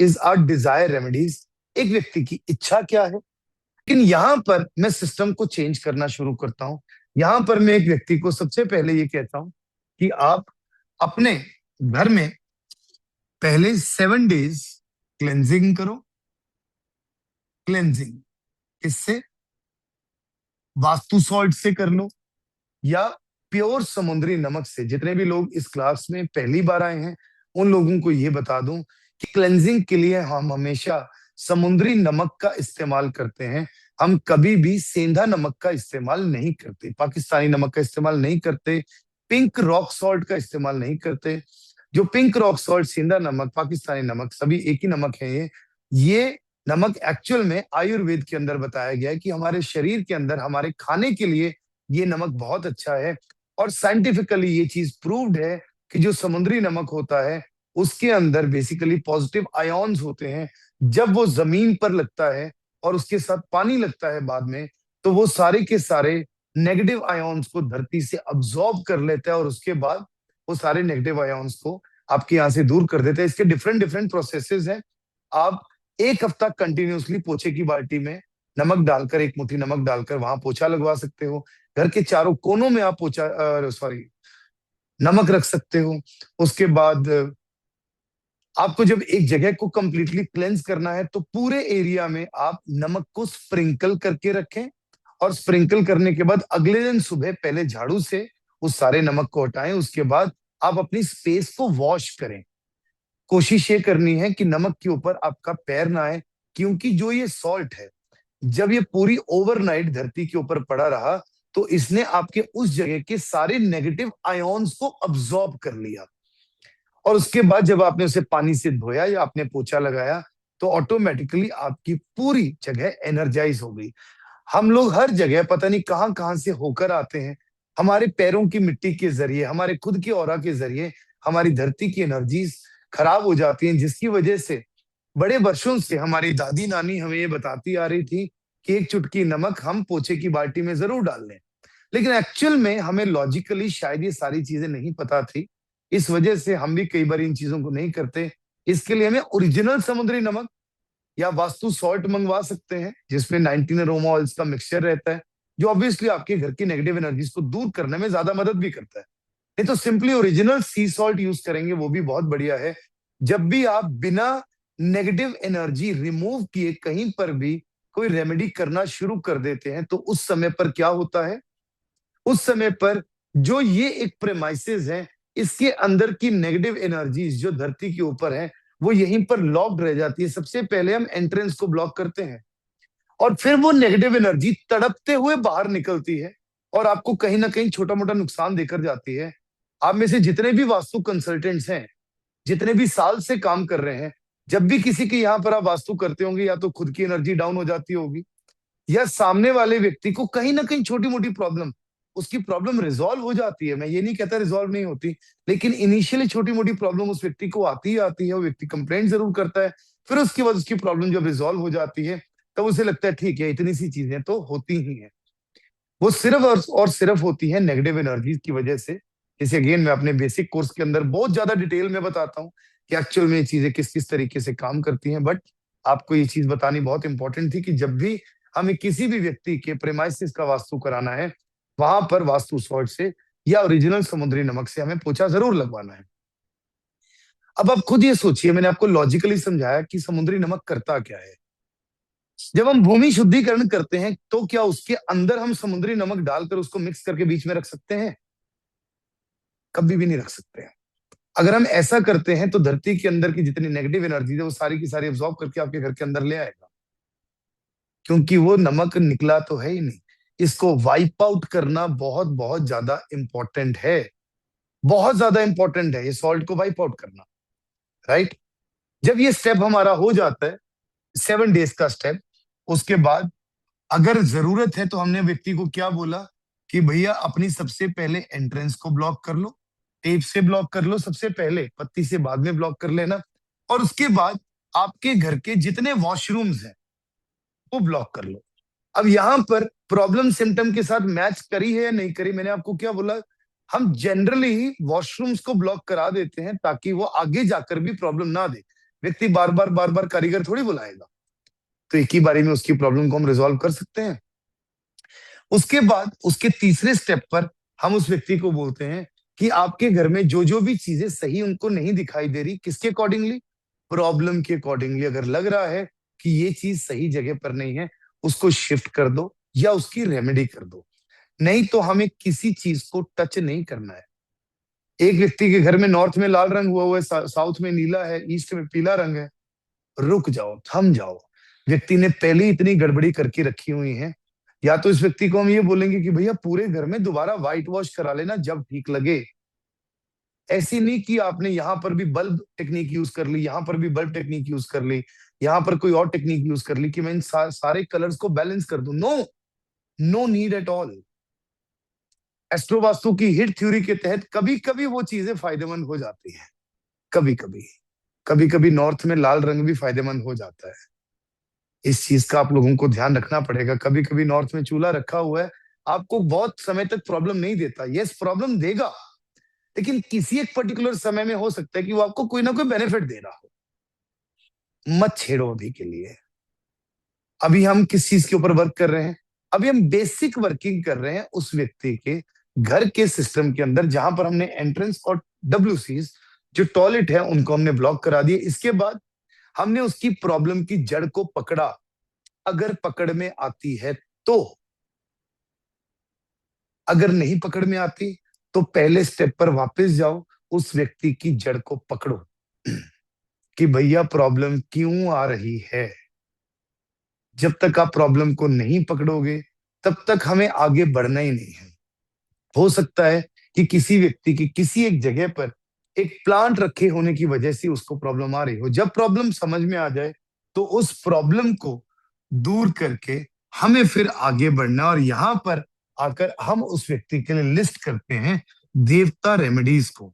Is are Dzire remedies. एक व्यक्ति की इच्छा क्या है, लेकिन यहां पर मैं सिस्टम को चेंज करना शुरू करता हूं। यहां पर मैं एक व्यक्ति को सबसे पहले ये कहता हूं कि आप अपने घर में पहले 7 डेज क्लेंजिंग करो। क्लेंजिंग इससे वास्तु सॉल्ट से कर लो या प्योर समुद्री नमक से। जितने भी लोग इस क्लास में पहली बार आए हैं उन लोगों को ये बता दूं कि क्लेंजिंग के लिए हम हमेशा समुद्री नमक का इस्तेमाल करते हैं। हम कभी भी सेंधा नमक का इस्तेमाल नहीं करते, पाकिस्तानी नमक का इस्तेमाल नहीं करते, पिंक रॉक सॉल्ट का इस्तेमाल नहीं करते। जो पिंक रॉक सॉल्ट, सेंधा नमक, पाकिस्तानी नमक सभी एक ही नमक है। ये नमक एक्चुअल में आयुर्वेद के अंदर बताया गया है कि हमारे शरीर के अंदर हमारे खाने के लिए ये नमक बहुत अच्छा है। और साइंटिफिकली ये चीज प्रूव्ड है कि जो समुद्री नमक होता है उसके अंदर बेसिकली पॉजिटिव आयोन्स होते हैं। जब वो जमीन पर लगता है और उसके साथ पानी लगता है बाद में, तो वो सारे के सारे नेगेटिव आयोन्स को धरती से अब्सॉर्ब कर लेता है और उसके बाद वो सारे नेगेटिव आयोन्स को आपके यहाँ से दूर कर देता है। इसके डिफरेंट डिफरेंट प्रोसेसेस हैं। आप 1 हफ्ता कंटिन्यूसली पोछे की बाल्टी में नमक डालकर, एक मुट्ठी नमक डालकर वहां पोछा लगवा सकते हो। घर के चारों कोनों में आप पोछा सॉरी नमक रख सकते हो। उसके बाद आपको जब एक जगह को कंप्लीटली क्लेंस करना है तो पूरे एरिया में आप नमक को स्प्रिंकल करके रखें। और स्प्रिंकल करने के बाद अगले दिन सुबह पहले झाड़ू से उस सारे नमक को हटाएं। उसके बाद आप अपनी स्पेस को वॉश करें। कोशिश ये करनी है कि नमक के ऊपर आपका पैर ना आए, क्योंकि जो ये सॉल्ट है जब ये पूरी ओवरनाइट धरती के ऊपर पड़ा रहा तो इसने आपके उस जगह के सारे नेगेटिव आयोन्स को अब्सॉर्ब कर लिया। और उसके बाद जब आपने उसे पानी से धोया या आपने पोछा लगाया तो ऑटोमेटिकली आपकी पूरी जगह एनर्जाइज हो गई। हम लोग हर जगह पता नहीं कहां कहां से होकर आते हैं। हमारे पैरों की मिट्टी के जरिए, हमारे खुद की ऑरा के जरिए हमारी धरती की एनर्जीज खराब हो जाती हैं, जिसकी वजह से बड़े वर्षों से हमारी दादी नानी हमें ये बताती आ रही थी कि एक चुटकी नमक हम पोछे की बाल्टी में जरूर डाल लें। लेकिन एक्चुअल में हमें लॉजिकली शायद ये सारी चीजें नहीं पता थी। इस वजह से हम भी कई बार इन चीजों को नहीं करते। इसके लिए हमें ओरिजिनल समुद्री नमक या वास्तु सॉल्ट मंगवा सकते हैं, जिसमें 19 अरोमा ऑयल्स का मिक्सचर रहता है, जो ऑब्वियसली आपके घर की नेगेटिव एनर्जीज को दूर करने में ज्यादा मदद भी करता है। नहीं तो सिंपली ओरिजिनल सी सॉल्ट यूज करेंगे, वो भी बहुत बढ़िया है। जब भी आप बिना नेगेटिव एनर्जी रिमूव किए कहीं पर भी कोई रेमेडी करना शुरू कर देते हैं तो उस समय पर क्या होता है, उस समय पर जो ये एक प्रेमाइसिस है, इसके अंदर की नेगेटिव एनर्जीज जो धरती के ऊपर है वो यहीं पर लॉक्ड रह जाती है। सबसे पहले हम एंट्रेंस को ब्लॉक करते हैं और फिर वो नेगेटिव एनर्जी तड़पते हुए बाहर निकलती है और आपको कहीं ना कहीं छोटा मोटा नुकसान देकर जाती है। आप में से जितने भी वास्तु कंसल्टेंट्स हैं, जितने भी साल से काम कर रहे हैं, जब भी किसी के यहाँ पर आप वास्तु करते होंगे या तो खुद की एनर्जी डाउन हो जाती होगी या सामने वाले व्यक्ति को कहीं ना कहीं छोटी मोटी प्रॉब्लम, उसकी प्रॉब्लम रिजॉल्व हो जाती है। मैं ये नहीं कहता रिजॉल्व नहीं होती, लेकिन इनिशियली छोटी मोटी प्रॉब्लम उस व्यक्ति को आती ही आती है। वो व्यक्ति कंप्लेंट जरूर करता है, फिर उसके बाद उसकी प्रॉब्लम जब रिजॉल्व हो जाती है तब उसे लगता है ठीक है, इतनी सी चीजें तो होती ही हैं। वो सिर्फ और सिर्फ होती है नेगेटिव एनर्जीज की वजह से। जैसे अगेन मैं अपने बेसिक कोर्स के अंदर बहुत ज्यादा डिटेल में बताता हूँ कि एक्चुअल में ये चीजें किस किस तरीके से काम करती हैं। बट आपको ये चीज बतानी बहुत इंपॉर्टेंट थी कि जब भी हमें किसी भी व्यक्ति के प्रेमाइसिस का वास्तु कराना है, वहां पर वास्तु सॉल्ट से या ओरिजिनल समुद्री नमक से हमें पोछा जरूर लगवाना है। अब आप खुद ये सोचिए, मैंने आपको लॉजिकली समझाया कि समुद्री नमक करता क्या है। जब हम भूमि शुद्धिकरण करते हैं तो क्या उसके अंदर हम समुद्री नमक डालकर उसको मिक्स करके बीच में रख सकते हैं? कभी भी नहीं रख सकते हैं। अगर हम ऐसा करते हैं तो धरती के अंदर की जितनी नेगेटिव एनर्जी है वो सारी की सारी अब्सॉर्ब करके आपके घर के अंदर ले आएगा, क्योंकि वो नमक निकला तो है ही नहीं। इसको वाइप आउट करना बहुत बहुत ज्यादा इंपॉर्टेंट है, बहुत ज्यादा इंपॉर्टेंट है ये सॉल्ट को वाइप आउट करना, राइट। जब ये स्टेप हमारा हो जाता है, 7 डेज का स्टेप, उसके बाद अगर जरूरत है तो हमने व्यक्ति को क्या बोला कि भैया अपनी सबसे पहले एंट्रेंस को ब्लॉक कर लो, टेप से ब्लॉक कर लो सबसे पहले, पत्ती से बाद में ब्लॉक कर लेना। और उसके बाद आपके घर के जितने वॉशरूम्स हैं वो ब्लॉक कर लो। अब यहां पर प्रॉब्लम सिम्टम के साथ मैच करी है या नहीं करी, मैंने आपको क्या बोला, हम जनरली ही वॉशरूम्स को ब्लॉक करा देते हैं ताकि वो आगे जाकर भी प्रॉब्लम ना दे। व्यक्ति बार बार कारीगर थोड़ी बुलाएगा। तो एक ही बारी में उसकी प्रॉब्लम को हम रिजॉल्व कर सकते हैं। उसके बाद उसके तीसरे स्टेप पर हम उस व्यक्ति को बोलते हैं कि आपके घर में जो जो भी चीजें सही उनको नहीं दिखाई दे रही, किसके अकॉर्डिंगली, प्रॉब्लम के अकॉर्डिंगली। अगर लग रहा है कि ये चीज सही जगह पर नहीं है, उसको शिफ्ट कर दो या उसकी रेमेडी कर दो। नहीं तो हमें किसी चीज को टच नहीं करना है। एक व्यक्ति के घर में नॉर्थ में लाल रंग हुआ है, साउथ में नीला है, ईस्ट में पीला रंग है। रुक जाओ, थम जाओ। व्यक्ति ने पहले इतनी गड़बड़ी करके रखी हुई है। या तो इस व्यक्ति को हम ये बोलेंगे कि भैया पूरे घर में दोबारा व्हाइट वॉश करा लेना जब ठीक लगे। ऐसी नहीं कि आपने यहां पर भी बल्ब टेक्निक यूज कर ली, यहां पर भी बल्ब टेक्निक यूज कर ली, यहां पर कोई और टेक्निक यूज कर ली कि मैं इन सारे कलर्स को बैलेंस कर दूं। No, no need at all. Astro वास्तु की हिट थ्योरी के तहत कभी कभी वो चीजें फायदेमंद हो जाती हैं। कभी कभी, कभी कभी नॉर्थ में लाल रंग भी फायदेमंद हो जाता है। इस चीज का आप लोगों को ध्यान रखना पड़ेगा। कभी कभी नॉर्थ में चूल्हा रखा हुआ है, आपको बहुत समय तक प्रॉब्लम नहीं देता। यस, प्रॉब्लम देगा, लेकिन किसी एक पर्टिकुलर समय में हो सकता है कि वो आपको कोई ना कोई बेनिफिट दे रहा हो। मत छेड़ो अभी के लिए। अभी हम किस चीज के ऊपर वर्क कर रहे हैं? अभी हम बेसिक वर्किंग कर रहे हैं उस व्यक्ति के घर के सिस्टम के अंदर, जहां पर हमने एंट्रेंस और डब्ल्यूसीज जो टॉयलेट है उनको हमने ब्लॉक करा दिए। इसके बाद हमने उसकी प्रॉब्लम की जड़ को पकड़ा। अगर पकड़ में आती है तो, अगर नहीं पकड़ में आती तो पहले स्टेप पर वापस जाओ, उस व्यक्ति की जड़ को पकड़ो कि भैया प्रॉब्लम क्यों आ रही है। जब तक आप प्रॉब्लम को नहीं पकड़ोगे तब तक हमें आगे बढ़ना ही नहीं है। हो सकता है कि किसी व्यक्ति की किसी एक जगह पर एक प्लांट रखे होने की वजह से उसको प्रॉब्लम आ रही हो। जब प्रॉब्लम समझ में आ जाए तो उस प्रॉब्लम को दूर करके हमें फिर आगे बढ़ना। और यहां पर आकर हम उस व्यक्ति के लिए लिस्ट करते हैं देवता रेमेडीज को।